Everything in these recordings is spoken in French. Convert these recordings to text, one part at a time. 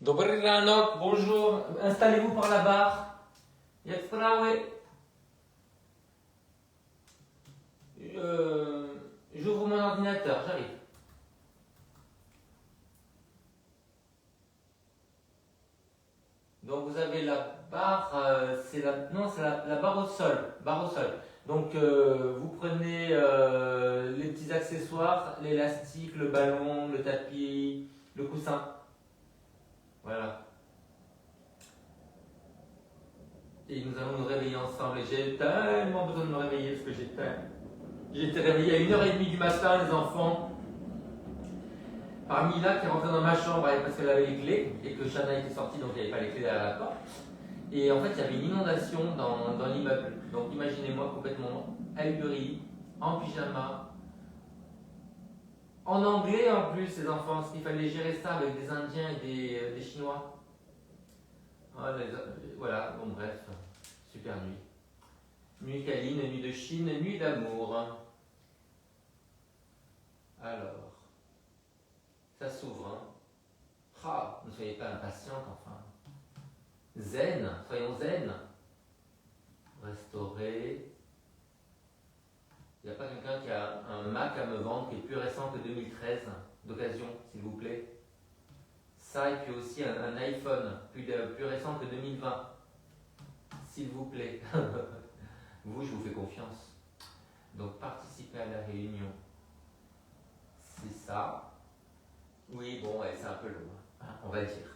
Dobry ranok, bonjour, installez-vous par la barre. Jak sprawy? J'ouvre mon ordinateur, j'arrive. Donc vous avez la barre, c'est la barre au sol, Donc vous prenez les petits accessoires, l'élastique, le ballon, le tapis, le coussin. Voilà. Et nous allons nous réveiller ensemble. Et j'ai tellement besoin de me réveiller parce que j'ai été réveillé à 1h30 du matin, les enfants. Par Mila qui est rentrée dans ma chambre parce qu'elle avait les clés et que Shana était sortie donc il n'y avait pas les clés derrière la porte. Et en fait il y avait une inondation dans l'immeuble. Donc imaginez-moi complètement ahuri, en pyjama, en anglais en plus les enfants, parce qu'il fallait gérer ça avec des Indiens et des Chinois. Voilà, bon bref, super nuit. Nuit câline, nuit de Chine, nuit d'amour. Alors, ça s'ouvre. Hein. Ah, ne soyez pas impatiente enfin. Zen, soyons zen. Restaurer. Il n'y a pas quelqu'un qui a un Mac à me vendre qui est plus récent que 2013, d'occasion, s'il vous plaît. Ça, et puis aussi un iPhone plus récent que 2020. S'il vous plaît. Vous, je vous fais confiance. Donc, participer à la réunion. C'est ça. Oui, bon, ouais, c'est un peu long, hein, on va dire.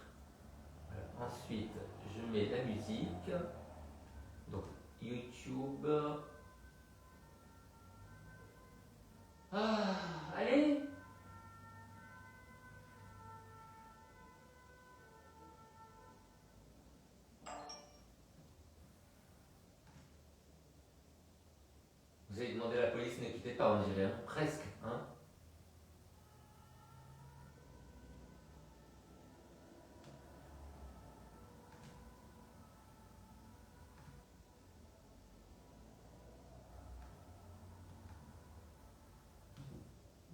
Voilà. Ensuite, je mets la musique. Donc, YouTube. Allez! Vous avez demandé à la police, ne quittez pas, on dirait, hein. Presque, hein.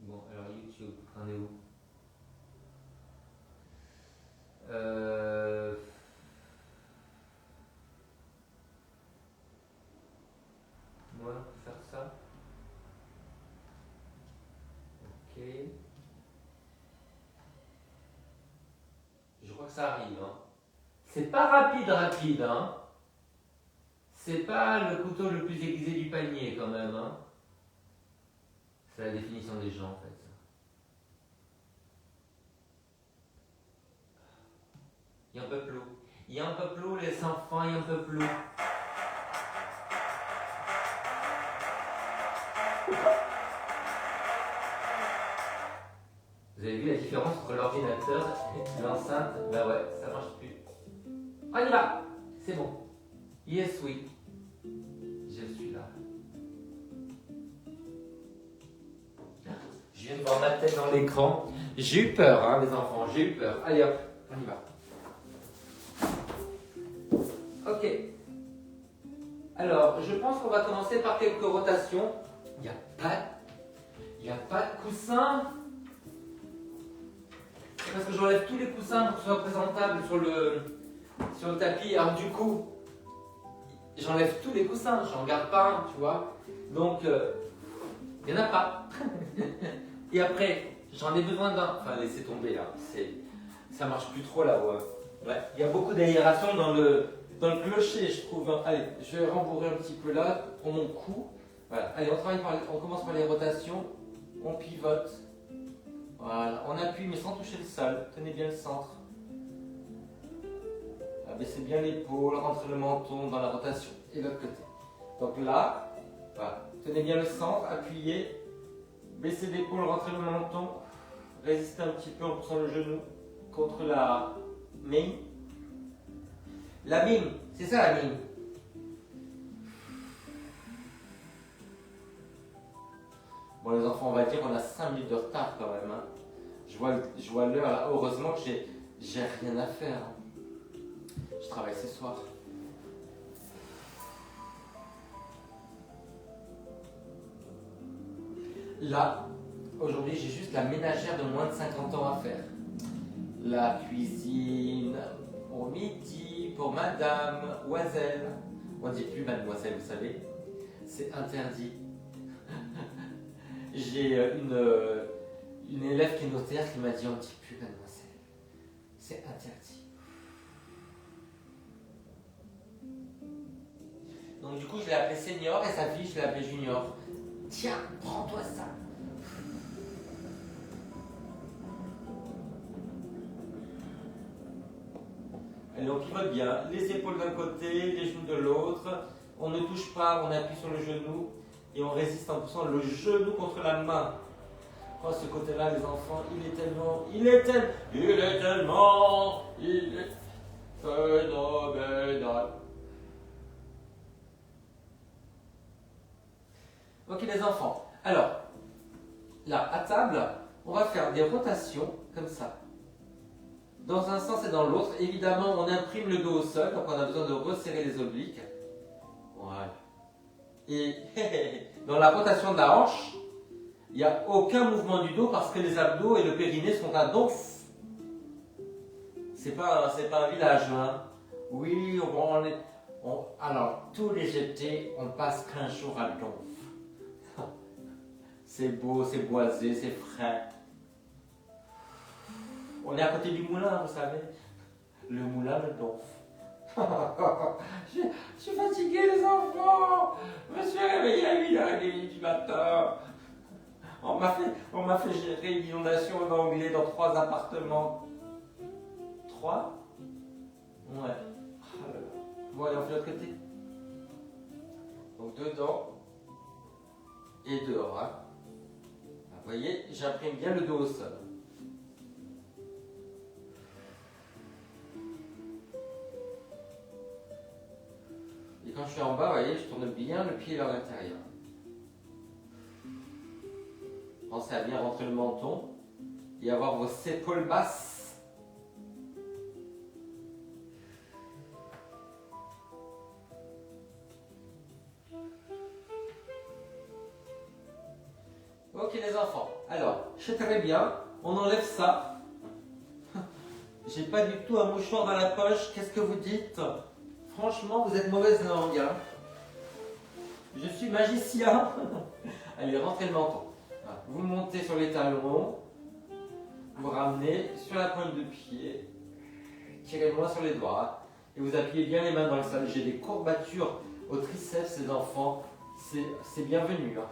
Bon, alors YouTube, on est où? Moi, faire ça. Ok. Je crois que ça arrive, hein. C'est pas rapide, hein. C'est pas le couteau le plus aiguisé du panier, quand même, hein. C'est la définition des gens, en fait. Il y a un peu plus. Il y a un peu plus, les enfants, il y a un peu plus. Vous avez vu la différence entre l'ordinateur et l'enceinte? Bah ouais, ça marche plus. On y va. C'est bon. Yes, oui. Je suis là. Je viens de voir ma tête dans l'écran. J'ai eu peur, hein, les enfants, j'ai eu peur. Allez hop, on y va. Ok. Alors, je pense qu'on va commencer par quelques rotations. Il n'y a pas de coussin. C'est parce que j'enlève tous les coussins pour que ce soit présentable sur le tapis. Alors du coup, j'enlève tous les coussins, j'en garde pas un, tu vois. Donc, il n'y en a pas. Et après, j'en ai besoin d'un. Enfin, laissez tomber là. Ça marche plus trop là-haut. Ouais. Il y a beaucoup d'aération dans le clocher, je trouve. Allez, je vais rembourrer un petit peu là pour mon cou. Voilà. Allez, on commence par les rotations. On pivote. Voilà. On appuie mais sans toucher le sol. Tenez bien le centre. Abaissez bien l'épaule, rentrez le menton dans la rotation. Et l'autre côté. Donc là, voilà. Tenez bien le centre, appuyez. Baissez l'épaule, rentrez le menton. Résistez un petit peu en poussant le genou contre la main. La mine, c'est ça la mine. Bon les enfants, on va dire qu'on a 5 minutes de retard quand même. Hein. Je vois l'heure là. Heureusement que j'ai rien à faire. Hein. Je travaille ce soir. Là, aujourd'hui, j'ai juste la ménagère de moins de 50 ans à faire. La cuisine, midi pour madame, oiselle. On ne dit plus mademoiselle, vous savez. C'est interdit. J'ai une élève qui est notaire qui m'a dit on ne dit plus mademoiselle. C'est interdit. Donc du coup je l'ai appelé senior et sa fille je l'ai appelée junior. Tiens, prends-toi ça. Allez, on pivote bien, les épaules d'un côté, les genoux de l'autre. On ne touche pas, on appuie sur le genou et on résiste en poussant le genou contre la main. Oh, ce côté-là, les enfants, il est phénoménal. Ok les enfants, alors, là, à table, on va faire des rotations comme ça. Dans un sens et dans l'autre, évidemment, on imprime le dos au sol, donc on a besoin de resserrer les obliques. Voilà. Et dans la rotation de la hanche, il n'y a aucun mouvement du dos parce que les abdos et le périnée sont à donf. C'est pas un village, hein. Oui, alors, tous les étés, on passe 15 jours à donf. C'est beau, c'est boisé, c'est frais. On est à côté du moulin, vous savez. Le moulin, le donf. Je suis fatigué, les enfants. Je me suis réveillé à 8h30 du matin. On m'a fait gérer une inondation en anglais dans 3 appartements. 3 ? Ouais. Oh là là. Bon, allez, on fait l'autre côté. Donc, dedans et dehors. Hein. Vous voyez, j'imprime bien le dos au sol. Et quand je suis en bas, vous voyez, je tourne bien le pied vers l'intérieur. Pensez à bien rentrer le menton et avoir vos épaules basses. Ok les enfants, alors, c'est très bien, on enlève ça. J'ai pas du tout un mouchoir dans la poche, qu'est-ce que vous dites? Franchement, vous êtes mauvaise langue. Hein. Je suis magicien. Allez, rentrez le menton. Vous montez sur les talons, vous ramenez sur la pointe de pied, tirez loin sur les doigts et vous appuyez bien les mains dans le sol. J'ai des courbatures au triceps, les enfants, c'est bienvenu. Hein.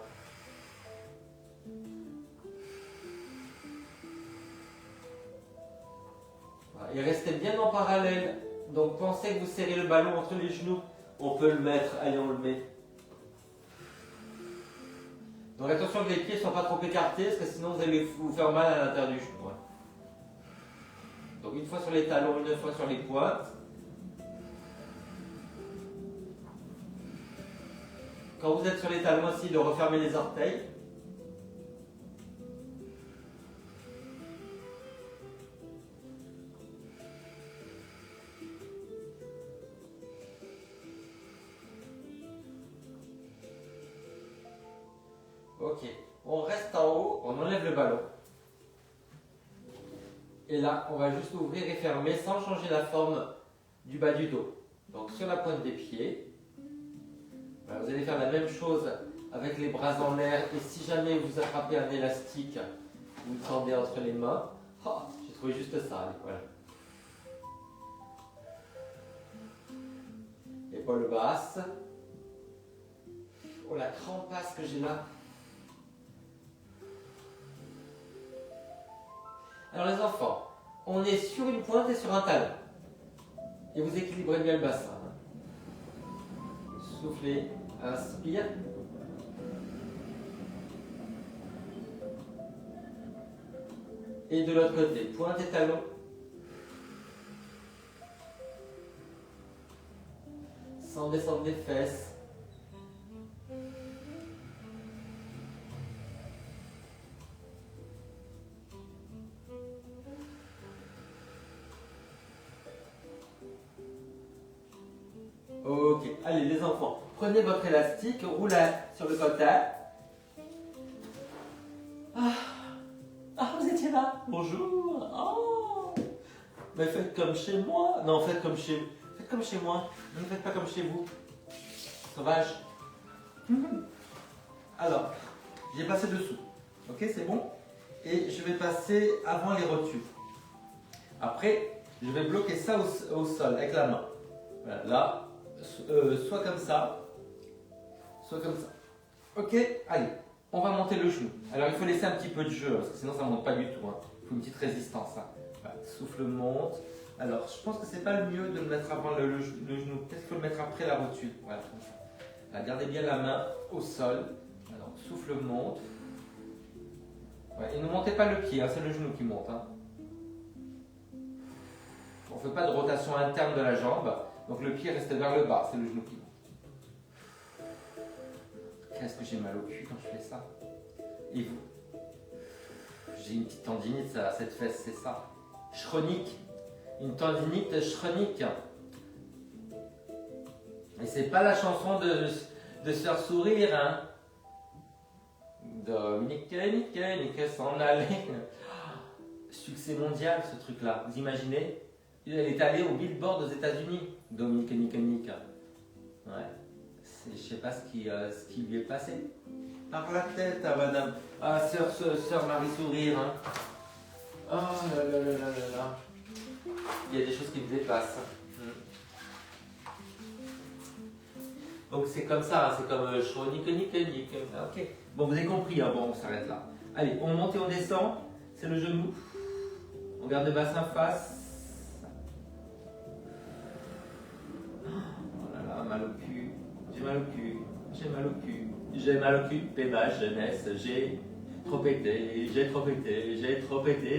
Voilà. Et restez bien en parallèle. Donc pensez que vous serrez le ballon entre les genoux. On peut le mettre, allez on le met. Donc attention que les pieds ne soient pas trop écartés, parce que sinon vous allez vous faire mal à l'intérieur du genou. Ouais. Donc une fois sur les talons, une fois sur les pointes. Quand vous êtes sur les talons aussi, de refermer les orteils. Ok, on reste en haut, on enlève le ballon. Et là, on va juste ouvrir et fermer sans changer la forme du bas du dos. Donc sur la pointe des pieds. Voilà, vous allez faire la même chose avec les bras en l'air. Et si jamais vous attrapez un élastique, vous le tendez entre les mains. Oh, j'ai trouvé juste ça. Allez, voilà. Épaules basses. Oh la crampasse que j'ai là. Alors les enfants, on est sur une pointe et sur un talon. Et vous équilibrez bien le bassin. Soufflez, inspire. Et de l'autre côté, pointe et talon. Sans descendre les fesses. Ok, allez les enfants, prenez votre élastique, roulez sur le côté. Ah, vous étiez là. Bonjour. Oh. Mais faites comme chez moi. Non, faites comme chez moi. Ne faites pas comme chez vous. Sauvage. Alors, j'ai passé dessous. Ok, c'est bon? Et je vais passer avant les rotules. Après, je vais bloquer ça au sol avec la main. Voilà, là, soit comme ça, soit comme ça. Ok, allez, on va monter le genou. Alors, il faut laisser un petit peu de jeu, parce que sinon ça ne monte pas du tout. Hein. Il faut une petite résistance. Hein. Voilà, souffle monte. Alors, je pense que c'est pas le mieux de le mettre avant le genou. Peut-être qu'il faut le mettre après la rotule. Voilà, comme ça. Là, gardez bien la main au sol. Alors, souffle monte. Ouais, et ne montez pas le pied, hein, c'est le genou qui monte. Hein. On ne fait pas de rotation interne de la jambe, donc le pied reste vers le bas, c'est le genou qui monte. Qu'est-ce que j'ai mal au cul quand je fais ça? Et vous? J'ai une petite tendinite à cette fesse, c'est ça. Chronique. Une tendinite chronique. Et c'est pas la chanson de se faire sourire, hein. Dominique, Nique, s'en aller. Succès mondial ce truc-là, vous imaginez? Elle est allée au Billboard aux États-Unis, Dominique, Nique. Ouais. Je sais pas ce qui lui est passé. Par la tête à madame. Ah, sœur Marie Sourire. Hein. Oh là là là là là là. Il y a des choses qui me dépassent. Donc c'est comme ça, hein, c'est comme nique. Ok. Bon, vous avez compris, hein. Bon, on s'arrête là. Allez, on monte et on descend. C'est le genou. On garde le bassin face. Oh là là, mal au cul. J'ai mal au cul. J'ai mal au cul. J'ai mal au cul. Ma jeunesse. J'ai trop été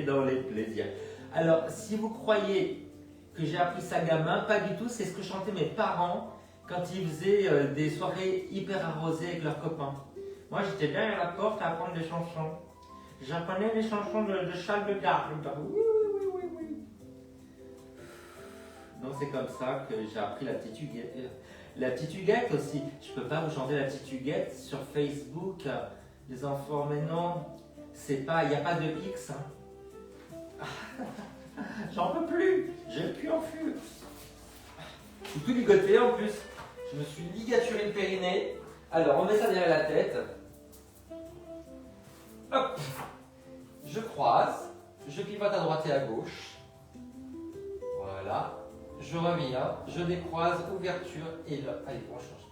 dans les plaisirs. Alors, si vous croyez que j'ai appris ça gamin, pas du tout. C'est ce que chantaient mes parents quand ils faisaient des soirées hyper arrosées avec leurs copains. Moi, j'étais derrière la porte à apprendre des chansons. J'apprenais les chansons de Charles de Gaulle. Oui. Donc, c'est comme ça que j'ai appris la petite huguette. La petite huguette aussi. Je peux pas vous chanter la petite huguette sur Facebook. Les enfants, mais non. C'est pas, il n'y a pas de X. Hein. J'en peux plus. J'ai pu en fuir. Je suis tout ligoté en plus. Je me suis ligaturé le périnée. Alors, on met ça derrière la tête. Hop. Je croise. Je pivote à droite et à gauche. Voilà. Je reviens. Je décroise. Ouverture. Et là. Allez, on change.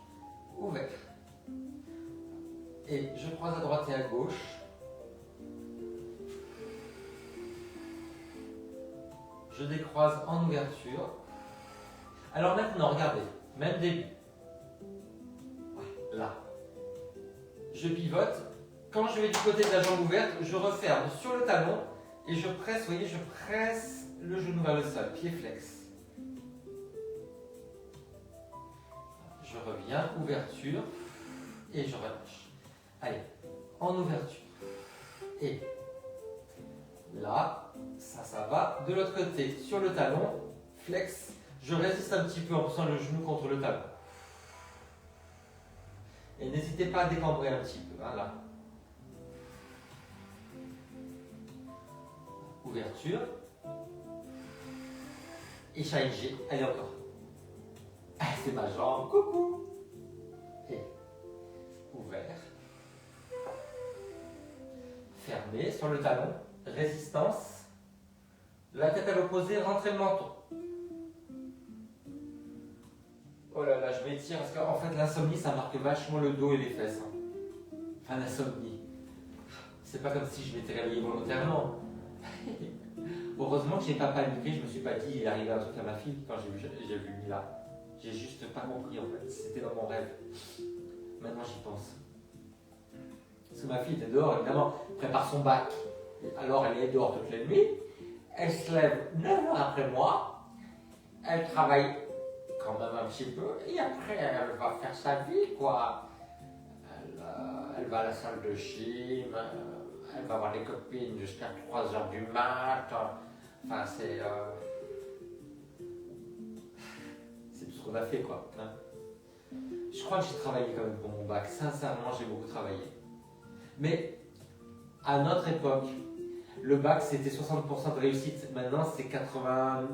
Ouvert. Et je croise à droite et à gauche. Je décroise en ouverture. Alors maintenant, regardez. Même début. Là. Je pivote. Quand je vais du côté de la jambe ouverte, je referme sur le talon et je presse, vous voyez, je presse le genou vers le sol, pied flex. Je reviens, ouverture et je relâche. Allez, en ouverture. Et là, ça va. De l'autre côté, sur le talon, flex. Je résiste un petit peu en poussant le genou contre le talon. Et n'hésitez pas à décambrer un petit peu, hein, là. Ouverture. Et changer. Allez, encore. C'est ma jambe. Coucou. Et ouvert. Fermé sur le talon. Résistance. La tête à l'opposé, rentrez le menton. Oh là là, je m'étire parce qu'en fait l'insomnie ça marque vachement le dos et les fesses. Hein. Enfin l'insomnie. C'est pas comme si je m'étais réveillé volontairement. Heureusement que j'ai pas paniqué, je me suis pas dit il arrivait un truc à ma fille quand j'ai vu Mila. J'ai juste pas compris en fait, c'était dans mon rêve. Maintenant j'y pense. Parce que ma fille était dehors évidemment, prépare son bac. Alors elle est dehors toute la nuit. Elle se lève 9 heures après moi. Elle travaille quand même un petit peu, et après elle va faire sa vie quoi. Elle va à la salle de gym, elle va voir les copines jusqu'à 3h du mat. Enfin c'est tout ce qu'on a fait quoi. Hein. Je crois que j'ai travaillé quand même pour mon bac, sincèrement j'ai beaucoup travaillé. Mais à notre époque, le bac c'était 60% de réussite, maintenant c'est 80,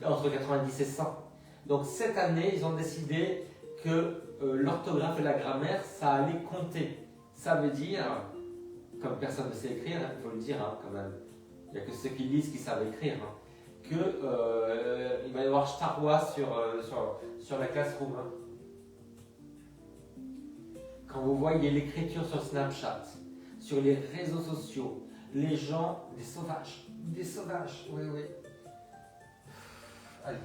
entre 90 et 100. Donc cette année, ils ont décidé que l'orthographe et la grammaire, ça allait compter. Ça veut dire, comme personne ne sait écrire, il faut le dire quand même, il n'y a que ceux qui lisent qui savent écrire, qu'il va y avoir Star Wars sur la classroom. Quand vous voyez l'écriture sur Snapchat, sur les réseaux sociaux, les gens, des sauvages, oui, oui. Allez.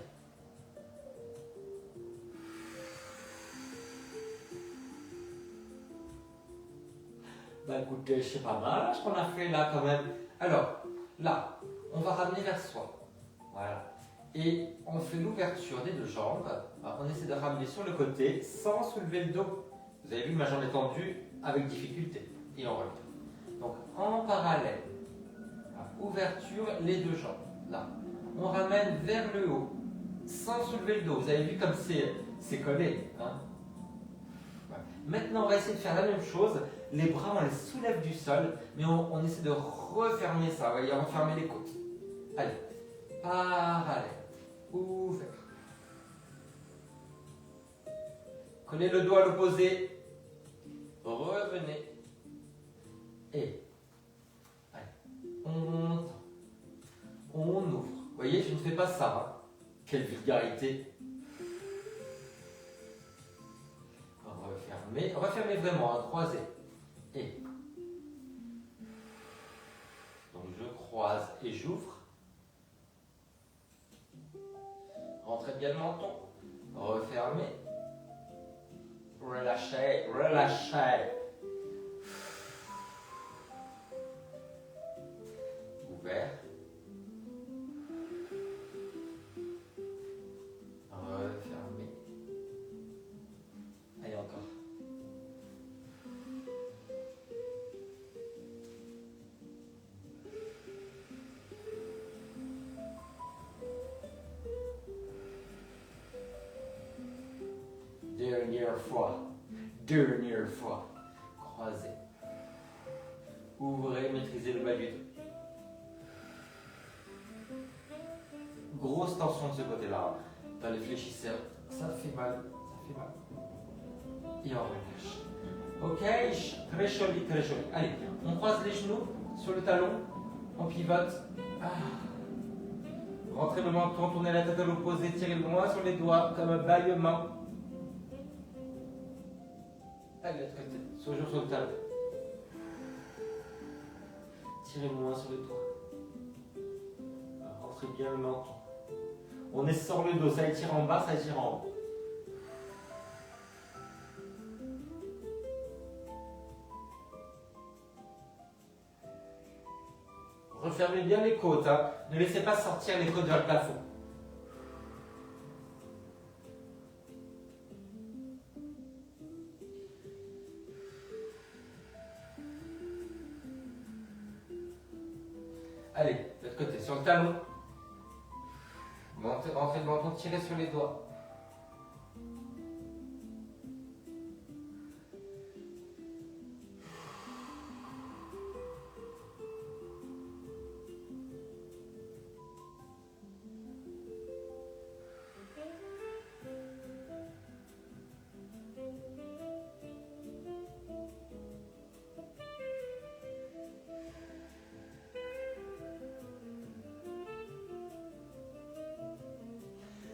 Bah écoutez, c'est pas mal ce qu'on a fait là quand même. Alors, là, on va ramener vers soi. Voilà. Et on fait l'ouverture des deux jambes. Alors, on essaie de ramener sur le côté sans soulever le dos. Vous avez vu, ma jambe est tendue avec difficulté. Et on revient. Donc, en parallèle, ouverture, les deux jambes. Là. On ramène vers le haut, sans soulever le dos. Vous avez vu comme c'est collé. Hein? Voilà. Maintenant, on va essayer de faire la même chose. Les bras, on les soulève du sol, mais on essaie de refermer ça. Vous voyez, refermer les côtes. Allez, parallèle, ouvert. Collez le doigt à l'opposé. Revenez. Et allez, on monte. On ouvre. Vous voyez, je ne fais pas ça. Hein. Quelle vulgarité. On va fermer vraiment, croiser. Et donc je croise et j'ouvre. Rentrez bien le menton. Refermez. Relâchez, relâchez. Ouvert. Refermez. Allez encore. Dernière fois, croisez, ouvrez, maîtrisez le bas du dos. Grosse tension de ce côté-là, dans les fléchisseurs, ça fait mal, et on relâche. Ok, très joli, très joli. Allez, on croise les genoux sur le talon, on pivote. Rentrez le menton, tournez la tête à l'opposé, tirez loin sur les doigts, comme un bâillement. Allez, de l'autre côté, toujours sur le talon. Tirez loin sur les doigts. Rentrez bien le menton. On essore le dos, ça étire en bas, ça étire en haut. Refermez bien les côtes, hein. Ne laissez pas sortir les côtes vers le plafond. Allez, de l'autre côté, sur le talon. Rentrez le menton, tirez sur les doigts.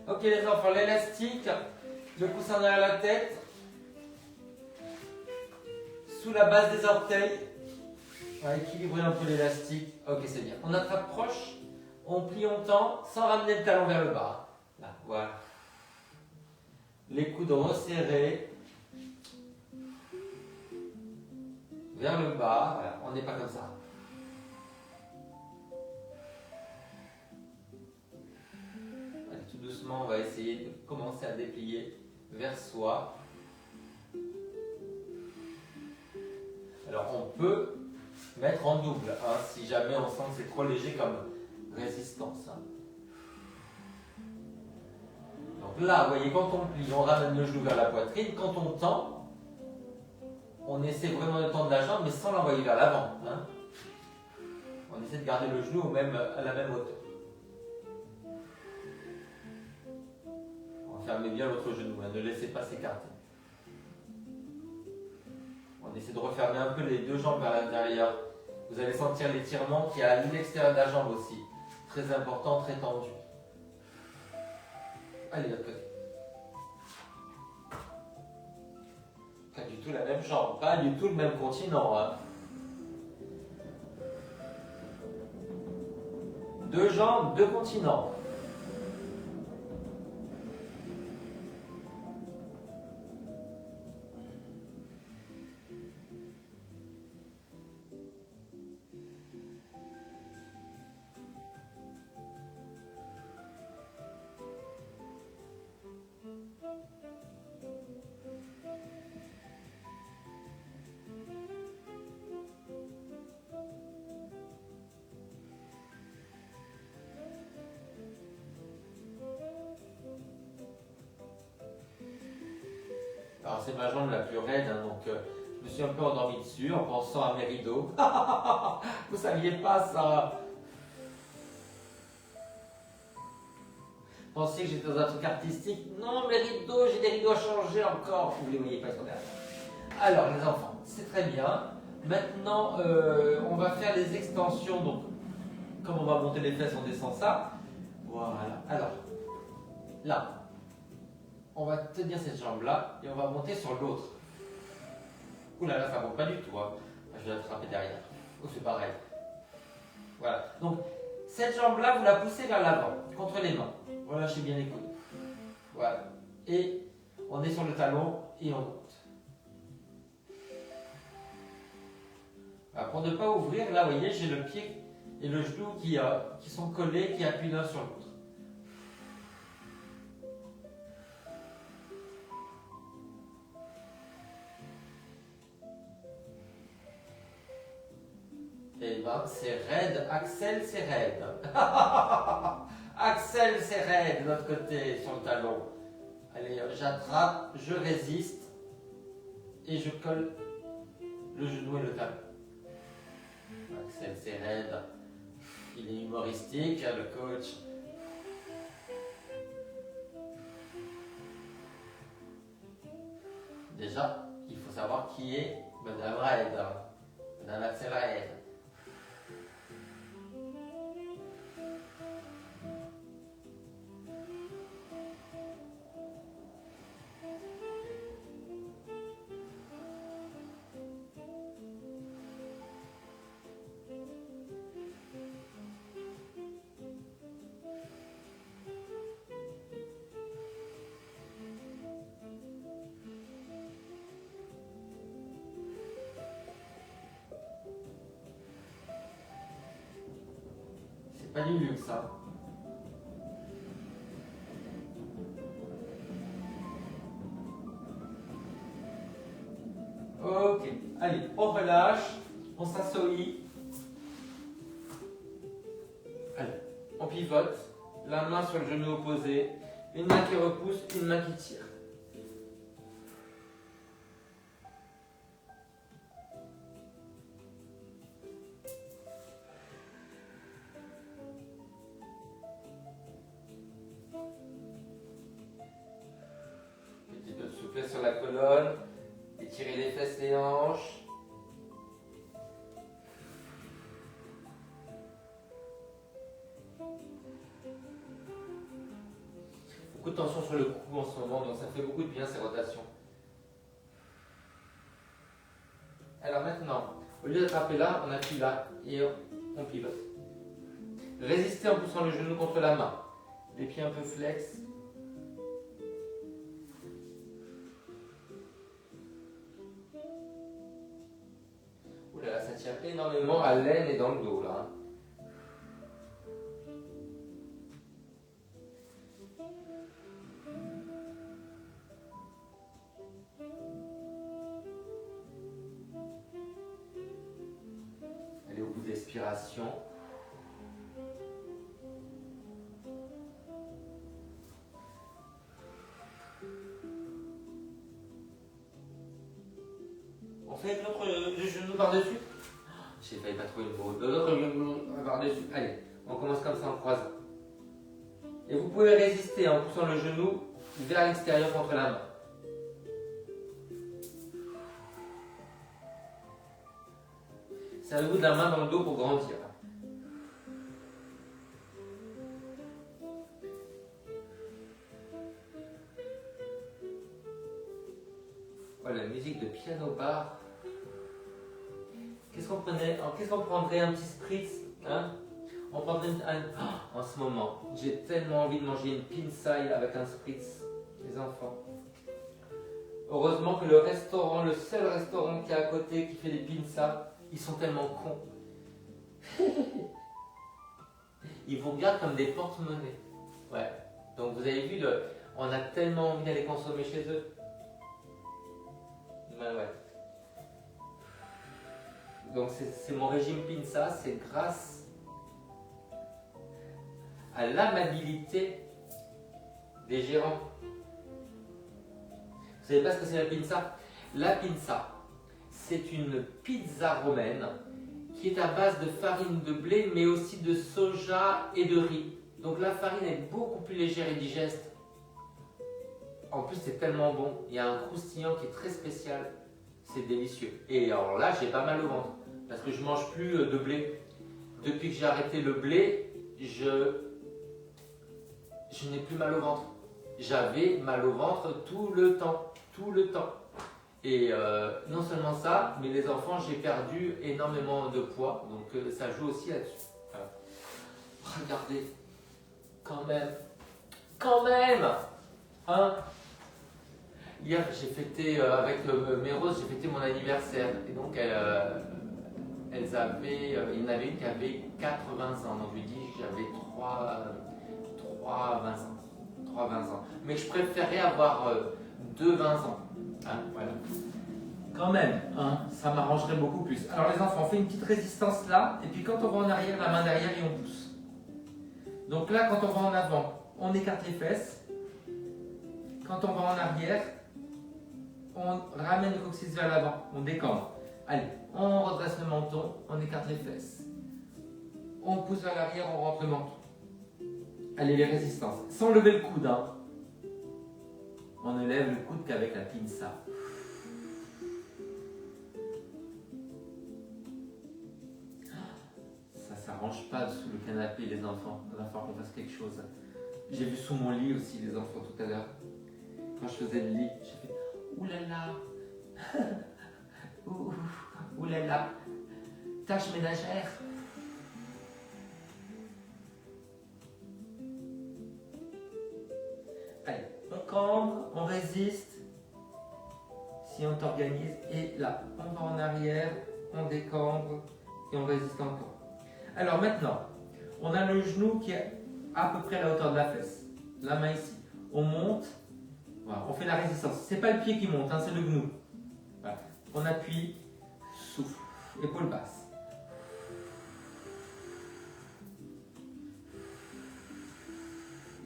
Ok les enfants, l'élastique, le coussin derrière la tête, sous la base des orteils. On va équilibrer un peu l'élastique. Ok, c'est bien. On attrape proche, on plie, on tend, sans ramener le talon vers le bas. Là, voilà. Les coudes resserrés. Vers le bas, voilà. On n'est pas comme ça. Doucement, on va essayer de commencer à déplier vers soi. Alors, on peut mettre en double, hein, si jamais on sent que c'est trop léger comme résistance. Hein. Donc là, vous voyez, quand on plie, on ramène le genou vers la poitrine. Quand on tend, on essaie vraiment de tendre la jambe, mais sans l'envoyer vers l'avant. Hein. On essaie de garder le genou à la même hauteur. Enfermez bien l'autre genou, hein, ne laissez pas s'écarter. On essaie de refermer un peu les deux jambes vers l'intérieur. Vous allez sentir l'étirement qui est à l'extérieur de la jambe aussi. Très important, très tendu. Allez, de l'autre côté. Pas du tout la même jambe, pas du tout le même continent. Hein. Deux jambes, deux continents. Alors c'est ma jambe la plus raide, hein, donc je me suis un peu endormi dessus en pensant à mes rideaux. Vous saviez pas ça? Pensiez que j'étais dans un truc artistique? Non, mes rideaux, j'ai des rideaux à changer encore. Vous les voyez pas, ils sont derrière. Alors les enfants, c'est très bien. Maintenant, on va faire les extensions. Donc, comme on va monter les fesses, on descend ça. Voilà. Alors, là. On va tenir cette jambe-là et on va monter sur l'autre. Ouh là là, ça ne monte pas du tout. Hein. Je vais l'attraper derrière. Oh, c'est pareil. Voilà. Donc, cette jambe-là, vous la poussez vers l'avant, contre les mains. Relâchez bien les coudes. Voilà. Et on est sur le talon et on monte. Voilà. Pour ne pas ouvrir, là, vous voyez, j'ai le pied et le genou qui sont collés, qui appuient l'un sur l'autre. Eh ben, c'est raide. Axel, c'est raide. Axel, c'est raide de l'autre côté, sur le talon. Allez, j'attrape, je résiste et je colle le genou et le talon. Axel, c'est raide. Il est humoristique, le coach. Déjà, il faut savoir qui est Madame Raid. Madame Axel Raid. Pas du luxe, hein. Ok, allez, on relâche, on s'assoit. Allez, on pivote, la main sur le genou opposé, une main qui repousse, une main qui tire. Sur la colonne, étirez les fesses, les hanches. Beaucoup de tension sur le cou en ce moment, donc ça fait beaucoup de bien ces rotations. Alors maintenant, au lieu d'attraper là, on appuie là et on pivote. Résistez en poussant le genou contre la main. Les pieds un peu flex. Ça tient énormément à l'aine et dans le dos là. Allez au bout de l'expiration. On fait l'autre le genou par-dessus. J'ai failli pas trouver le mot. L'autre genou par-dessus. Allez, on commence comme ça en croisant. Et vous pouvez résister en poussant le genou vers l'extérieur contre la main. Servez-vous de la main dans le dos pour grandir. Voilà, musique de piano bar. Qu'est-ce qu'on prendrait un petit spritz, hein? On prendrait en ce moment, j'ai tellement envie de manger une pizza avec un spritz, les enfants. Heureusement que le seul restaurant qui est à côté qui fait des pizzas, ils sont tellement cons. Ils vous regardent comme des porte-monnaies. Ouais. Donc vous avez vu, on a tellement envie d'aller consommer chez eux. Ouais. Donc c'est mon régime pinsa, c'est grâce à l'amabilité des gérants. Vous savez pas ce que c'est la pinsa? La pinsa, c'est une pizza romaine qui est à base de farine de blé, mais aussi de soja et de riz. Donc la farine est beaucoup plus légère et digeste. En plus, c'est tellement bon. Il y a un croustillant qui est très spécial. C'est délicieux. Et alors là, j'ai pas mal au ventre. Parce que je mange plus de blé. Depuis que j'ai arrêté le blé, je n'ai plus mal au ventre. J'avais mal au ventre tout le temps. Tout le temps. Et non seulement ça, mais les enfants, j'ai perdu énormément de poids. Donc ça joue aussi là-dessus. Voilà. Regardez. Quand même. Quand même. Hein? Hier, j'ai fêté avec mes roses, j'ai fêté mon anniversaire. Et donc, il y en avait une qui avait 80 ans. Donc, je lui ai dit que j'avais 3 20 ans. Mais je préférais avoir 2 20 ans. Hein, voilà. Quand même, hein, ça m'arrangerait beaucoup plus. Alors, les enfants, on fait une petite résistance là. Et puis, quand on va en arrière, la main derrière et on pousse. Donc là, quand on va en avant, on écarte les fesses. Quand on va en arrière, on ramène le coccyx vers l'avant, on décambre. Allez, on redresse le menton, on écarte les fesses. On pousse vers l'arrière, on rentre le menton. Allez, les résistances. Sans lever le coude, hein. On ne lève le coude qu'avec la pinça. Ça s'arrange pas sous le canapé, les enfants. Il va falloir qu'on fasse quelque chose. J'ai vu sous mon lit aussi, les enfants, tout à l'heure. Quand je faisais le lit, j'ai fait ouh là là, ouh là là, tâche ménagère. Allez, on cambre, on résiste. Si on t'organise, et là, on va en arrière, on décambre et on résiste encore. Alors maintenant, on a le genou qui est à peu près à la hauteur de la fesse. La main ici. On monte. Voilà, on fait la résistance. C'est pas le pied qui monte, hein, c'est le genou. Voilà. On appuie, souffle, épaule basse.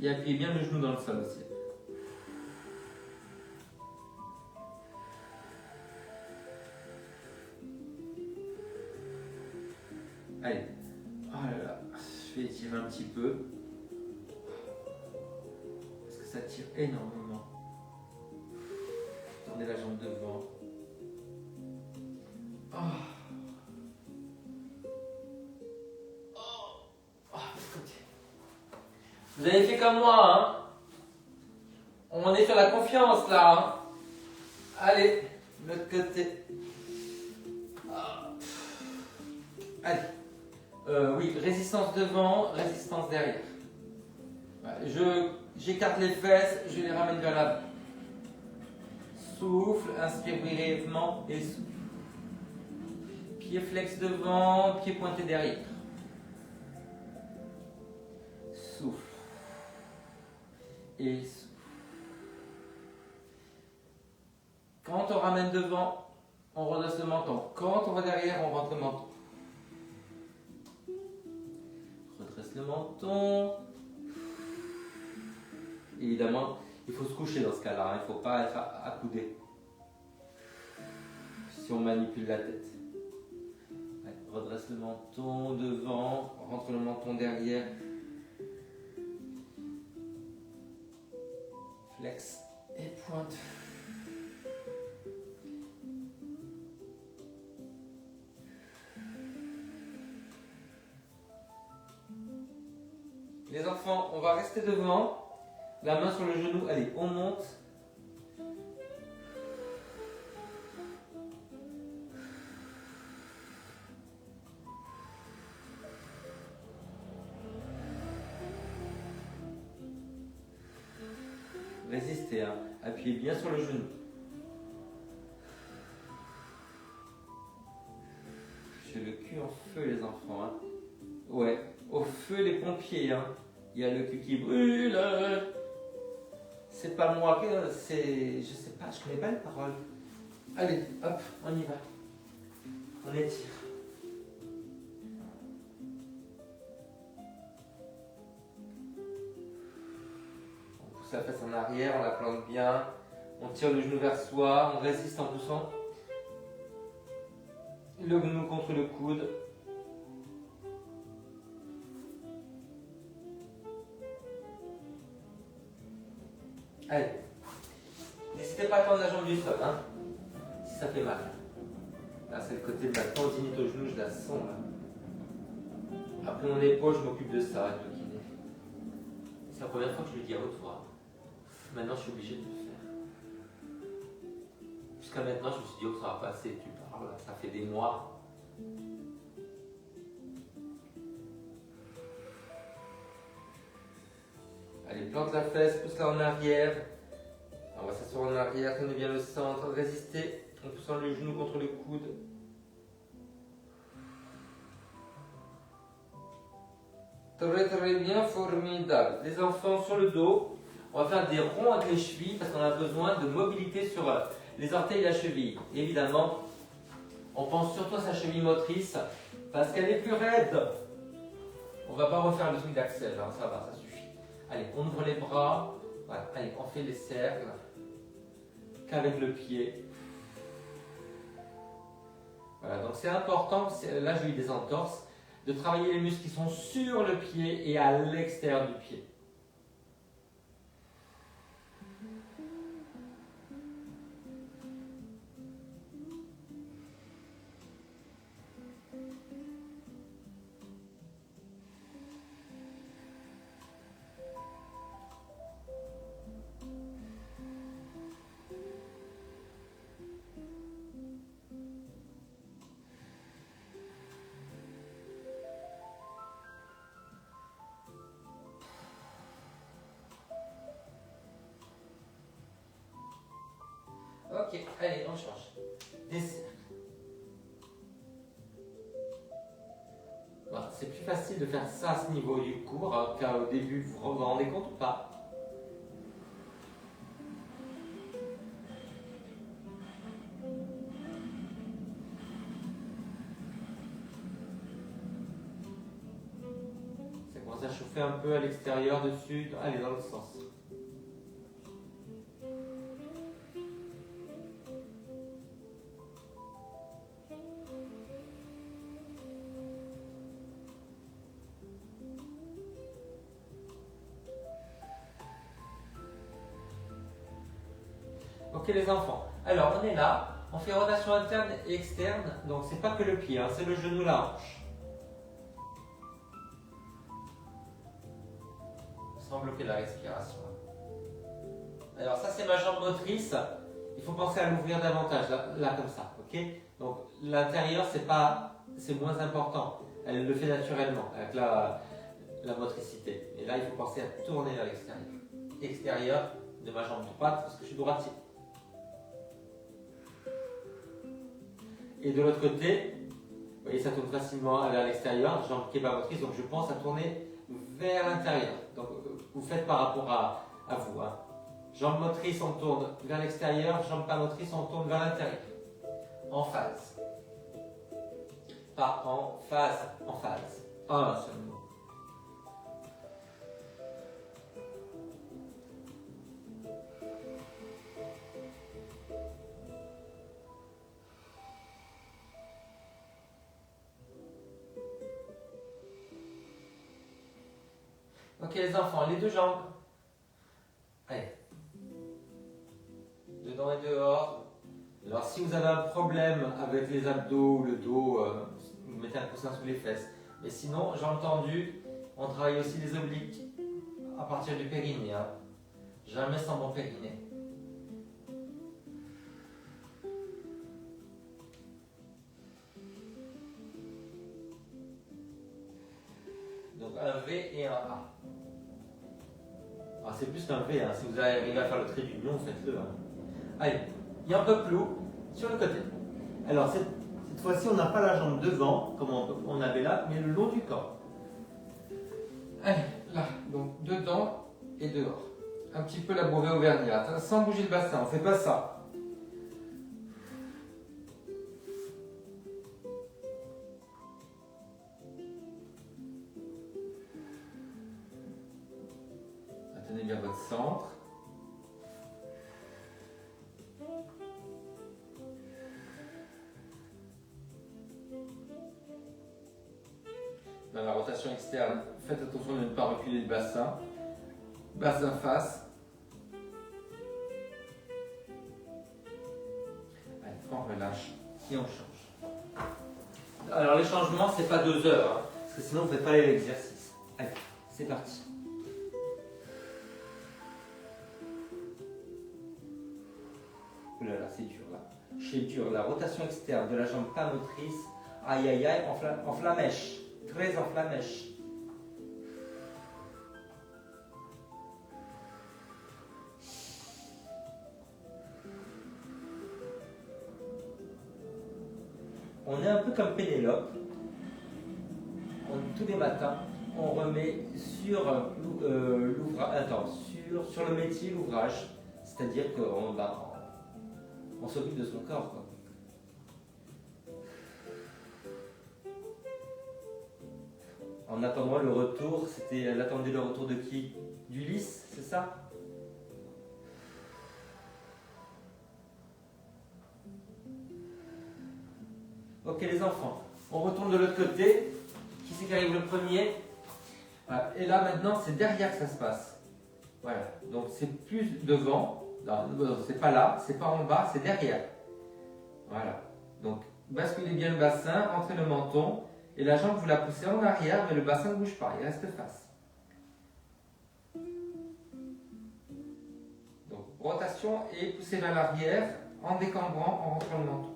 Et appuyez bien le genou dans le sol aussi. Allez. Oh là là. Je vais étirer un petit peu. Parce que ça tire énormément. Tournez la jambe devant. Oh. Oh, vous avez fait comme moi, hein? On est sur la confiance là, hein? Allez, de l'autre côté. Allez. Oui, résistance devant, résistance derrière. J'écarte les fesses, je les ramène vers l'avant. Souffle, inspire brièvement et souffle. Pied flex devant, pied pointé derrière. Souffle. Et souffle. Quand on ramène devant, on redresse le menton. Quand on va derrière, on rentre le menton. Redresse le menton. Évidemment, il faut se coucher dans ce cas-là, hein. Il ne faut pas être accoudé. Si on manipule la tête. Ouais, redresse le menton devant, rentre le menton derrière. Flex et pointe. Les enfants, on va rester devant, la main sur le genou, allez, on monte. Résistez, hein. Appuyez bien sur le genou. J'ai le cul en feu, les enfants. Hein. Ouais, au feu les pompiers. Hein. Il y a le cul qui brûle. C'est pas moi, c'est. Je sais pas, je connais pas les paroles. Allez, hop, on y va. On étire. On pousse la fesse en arrière, on la plante bien. On tire le genou vers soi, on résiste en poussant le genou contre le coude. Allez, n'hésitez pas à tendre la jambe du sol, hein, si ça fait mal. Là, c'est le côté de la tendinite au genou, je la sens là. Après mon épaule, je m'occupe de ça avec le kiné. C'est la première fois que je le dis à haute voix. Maintenant, je suis obligé de le faire. Jusqu'à maintenant, je me suis dit, oh, ça va passer, tu parles, ça fait des mois. Allez, plante la fesse, pousse-la en arrière. On va s'asseoir en arrière, tenez bien le centre, résistez en poussant le genou contre le coude. Très très bien, formidable. Les enfants sur le dos, on va faire des ronds avec les chevilles parce qu'on a besoin de mobilité sur les orteils et la cheville. Évidemment, on pense surtout à sa cheville motrice parce qu'elle est plus raide. On ne va pas refaire le truc d'Axel, hein, ça va, ça suffit. Allez, on ouvre les bras. Voilà, allez, on fait les cercles qu'avec le pied. Voilà, donc c'est important, là j'ai eu des entorses, de travailler les muscles qui sont sur le pied et à l'extérieur du pied. Ok, allez, on change. Des cercles. Voilà, c'est plus facile de faire ça à ce niveau du cours qu'au début, vous vous rendez compte ou pas? Ça commence à chauffer un peu à l'extérieur, dessus. Allez, dans l'autre sens. Ok les enfants, alors on est là, on fait rotation interne et externe, donc c'est pas que le pied, hein, c'est le genou, la hanche. Sans bloquer la respiration. Alors ça c'est ma jambe motrice, il faut penser à l'ouvrir davantage, là comme ça, ok? Donc l'intérieur c'est moins important, elle le fait naturellement avec la motricité. Et là il faut penser à tourner vers l'extérieur. Extérieur de ma jambe droite parce que je suis droitier. Et de l'autre côté, vous voyez, ça tourne facilement vers l'extérieur, jambe qui est pas motrice, donc je pense à tourner vers l'intérieur. Donc vous faites par rapport à vous. Hein. Jambe motrice, on tourne vers l'extérieur, jambe pas motrice, on tourne vers l'intérieur. En phase. Pas en phase, en phase. Un seul mot. Ok les enfants, les deux jambes. Allez. dedans et dehors. Alors si vous avez un problème avec les abdos, le dos, vous mettez un coussin sous les fesses. Mais sinon, j'ai entendu, on travaille aussi les obliques à partir du périnée. Hein. Jamais sans bon périnée. Donc un V et un A. Alors c'est plus qu'un V, hein. Si vous arrivez à faire le trait d'union, faites-le. Hein. Allez, il y a un peu plus haut, sur le côté. Alors cette fois-ci, on n'a pas la jambe devant, comme on avait là, mais le long du corps. Allez, là, donc dedans et dehors. Un petit peu la bourrée auvergnate, sans bouger le bassin, on ne fait pas ça. Tenez bien votre centre. Dans la rotation externe, faites attention de ne pas reculer le bassin. Bassin face. Allez, on relâche et on change. Alors les changements, c'est pas 2 heures, hein, parce que sinon vous ne faites pas l'exercice. Allez, c'est parti. Oulala, c'est dur là. C'est dur. La rotation externe de la jambe pas motrice. Aïe aïe aïe, en flamèche. Très en flamèche. On est un peu comme Pénélope. Tous les matins, on remet sur sur le métier l'ouvrage. C'est-à-dire qu'on s'occupe de son corps. Quoi. En attendant le retour, elle attendait le retour de qui? D'Ulysse, c'est ça? Ok les enfants, on retourne de l'autre côté. Qui c'est qui arrive le premier? Voilà. Et là maintenant, c'est derrière que ça se passe. Voilà, donc c'est plus devant. Non, c'est pas là, c'est pas en bas, c'est derrière. Voilà. Donc, basculez bien le bassin, entrez le menton, et la jambe, vous la poussez en arrière, mais le bassin ne bouge pas, il reste face. Donc, rotation et poussez vers l'arrière, en décambrant, en rentrant le menton.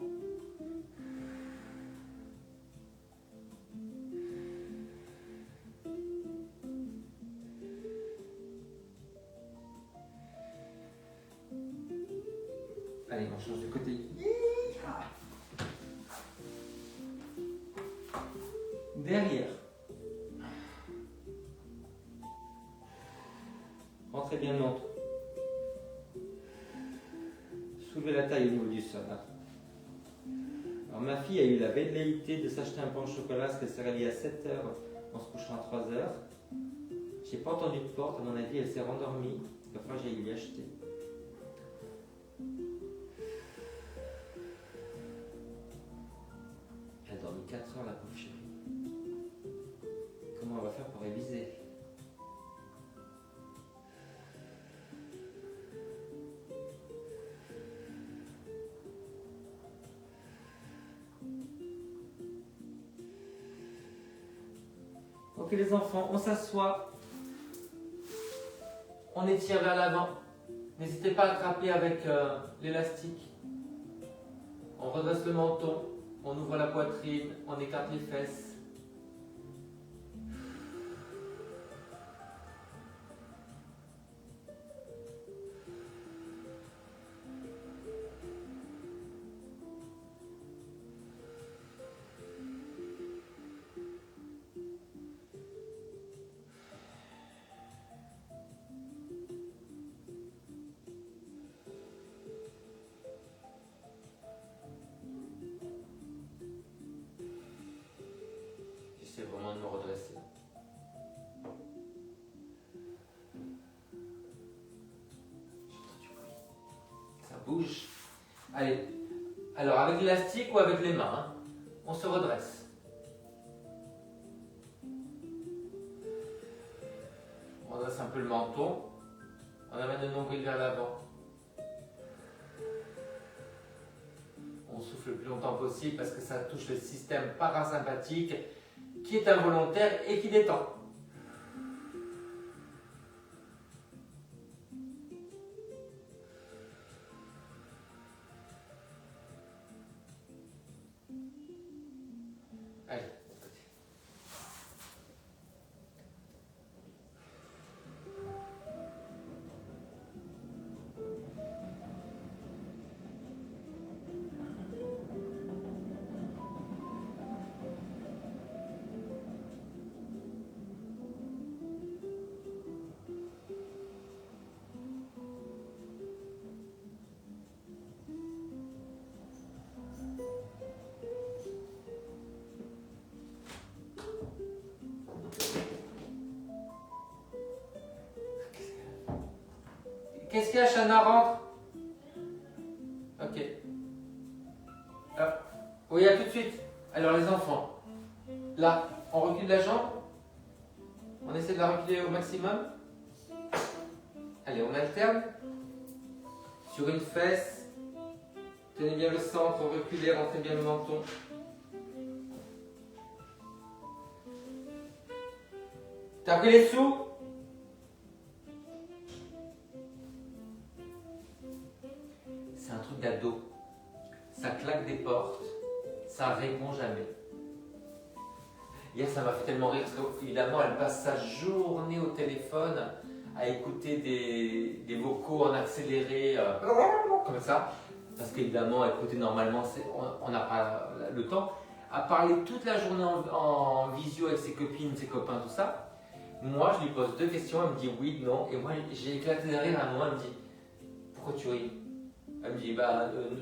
Allez, on change de côté. Derrière. Rentrez bien le menton. Soulevez la taille au niveau du sol. Alors ma fille a eu la velléité de s'acheter un pain au chocolat parce qu'elle s'est réveillée à 7 h en se couchant à 3 h. J'ai pas entendu de porte, à mon avis elle s'est rendormie. Il va falloir que j'aille lui acheter. Elle a dormi 4 h la pauvre chérie. Comment on va faire pour réviser? Ok les enfants, on s'assoit. On étire vers l'avant. N'hésitez pas à attraper avec l'élastique. On redresse le menton. On ouvre la poitrine. On écarte les fesses. J'essaie vraiment de me redresser. Ça bouge. Allez. Alors avec l'élastique ou avec les mains, hein, on se redresse. On redresse un peu le menton. On amène le nombril vers l'avant. on souffle le plus longtemps possible parce que ça touche le système parasympathique qui est involontaire et qui détend. Allez. Qu'est-ce qu'il y a, Chana, rentre? Ok. Oui, à tout de suite. Alors les enfants, là, on recule la jambe. On essaie de la reculer au maximum. Allez, on alterne. Sur une fesse. Tenez bien le centre, reculez, rentrez bien le menton. T'as pris les sous? C'est un truc d'ado. Ça claque des portes. Ça répond jamais. Hier, ça m'a fait tellement rire parce qu'évidemment, elle passe sa journée au téléphone à écouter des vocaux en accéléré, comme ça. Parce qu'évidemment, écouter normalement, on n'a pas le temps. À parler toute la journée en visio avec ses copines, ses copains, tout ça. Moi, je lui pose 2 questions, elle me dit oui, non. Et moi, j'ai éclaté de rire à un moment, elle me dit pourquoi tu ris? Elle me dit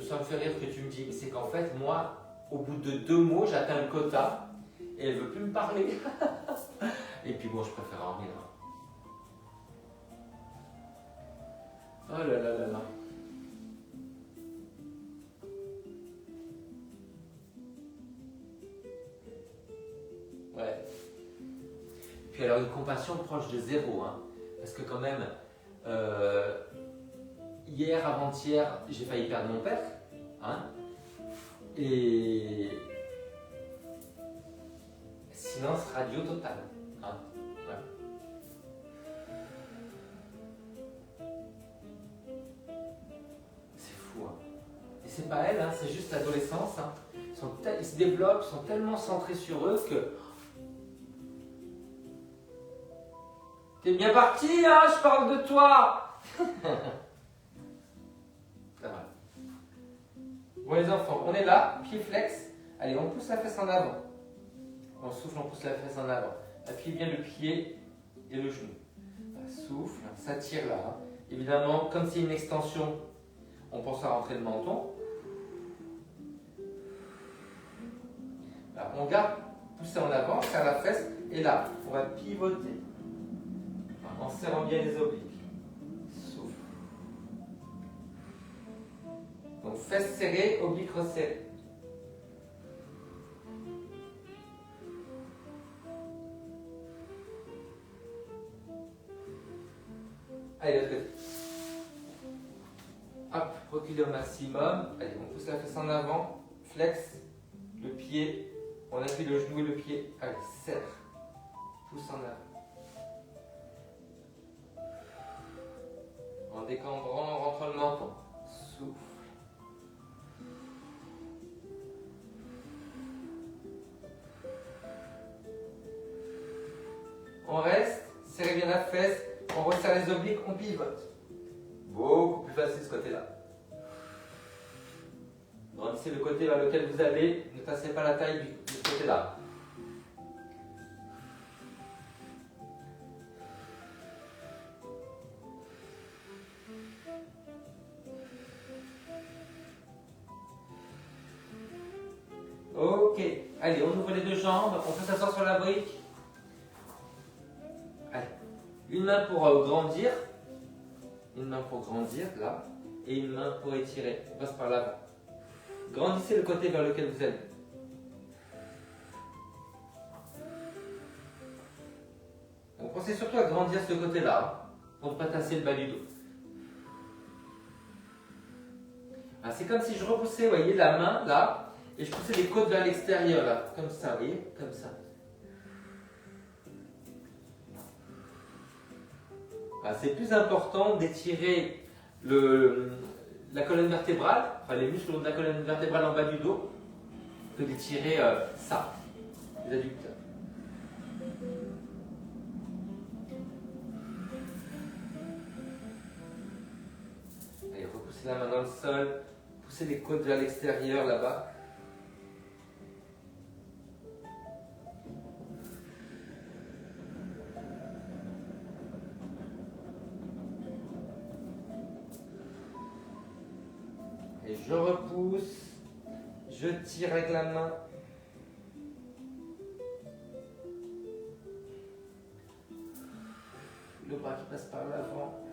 ça me fait rire que tu me dis. Mais c'est qu'en fait, moi, au bout de 2 mots, j'atteins le quota et elle ne veut plus me parler. Et puis bon, je préfère en rire. Oh là là là là. Ouais. Puis alors une compassion proche de 0, hein, parce que quand même, hier, avant-hier, j'ai failli perdre mon père, hein, et silence radio total, hein, ouais. C'est fou, hein. Et c'est pas elle, hein, c'est juste l'adolescence, hein. Ils se développent, ils sont tellement centrés sur eux que t'es bien parti, hein, je parle de toi. Ça va. Bon les enfants, on est là, pied flex. Allez, on pousse la fesse en avant. On souffle, on pousse la fesse en avant. Appuyez bien le pied et le genou. Souffle, ça tire là, hein. Évidemment, comme c'est une extension, on pense à rentrer le menton. Là, on garde, pousser en avant, faire la fesse. Et là, on va pivoter. En serrant bien les obliques. Souffle. Donc fesses serrées, obliques resserrées. Allez, l'autre côté. Hop, reculez au maximum. Allez, on pousse la fesse en avant. Flex. Le pied. On appuie le genou et le pied. Allez, serre. Pousse en avant. En décambrant, en rentrant le menton. Souffle. On reste, serrez bien la fesse, on resserre les obliques, on pivote. Beaucoup plus facile ce côté-là. Grandissez le côté vers lequel vous allez, ne tassez pas la taille de ce côté-là. Ok, allez, on ouvre les 2 jambes, on peut s'asseoir sur la brique. Allez, une main pour grandir, là, et une main pour étirer. On passe par l'avant. Grandissez le côté vers lequel vous allez. Donc pensez surtout à grandir ce côté-là, pour ne pas tasser le bas du dos. Ah, c'est comme si je repoussais, vous voyez, la main là, et je poussais les côtes vers l'extérieur là, comme ça, vous voyez, comme ça. Ah, c'est plus important d'étirer la colonne vertébrale, enfin les muscles de la colonne vertébrale en bas du dos, que d'étirer ça, les adducteurs. Allez, repoussez la main dans le sol, poussez les côtes vers l'extérieur là-bas. Et je repousse, je tire avec la main. Le bras qui passe par l'avant.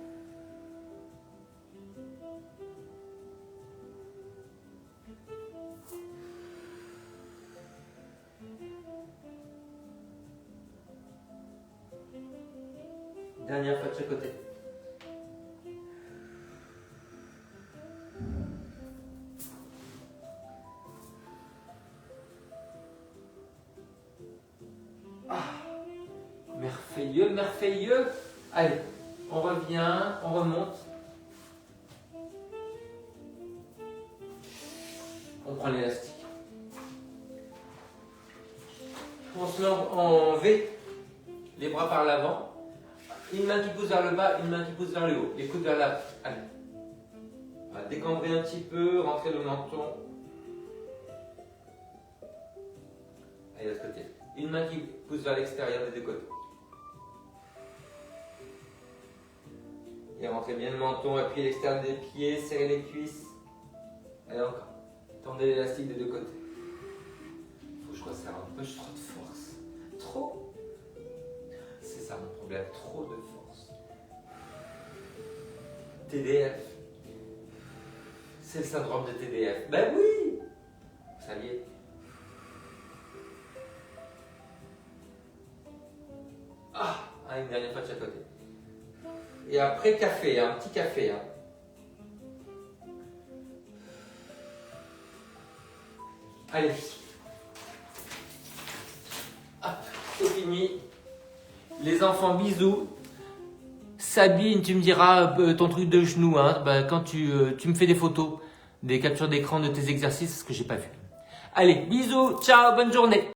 Dernière fois de chaque côté. Ah, merveilleux, merveilleux. Allez, on revient, on remonte. On prend l'élastique. On se lance en V, les bras par l'avant. Une main qui pousse vers le bas, une main qui pousse vers le haut. Les coudes vers l'avant. Allez. On va décambrer un petit peu, rentrer le menton. Allez, de ce côté. Une main qui pousse vers l'extérieur des deux côtés. Et rentrez bien le menton, appuyez l'extérieur des pieds, serrez les cuisses. Allez, encore. Tendez l'élastique des deux côtés. Faut que je resserre un peu, j'ai trop de force. Trop. C'est ça mon problème, trop de force. TDF. C'est le syndrome de TDF. Ben oui. Vous saviez. Ah, une dernière fois de chaque côté. Et après café, un petit café. Hein. Allez. Hop, c'est fini. Les enfants, bisous. Sabine, tu me diras ton truc de genou, hein, quand tu me fais des photos, des captures d'écran de tes exercices, ce que j'ai pas vu. Allez, bisous, ciao, bonne journée.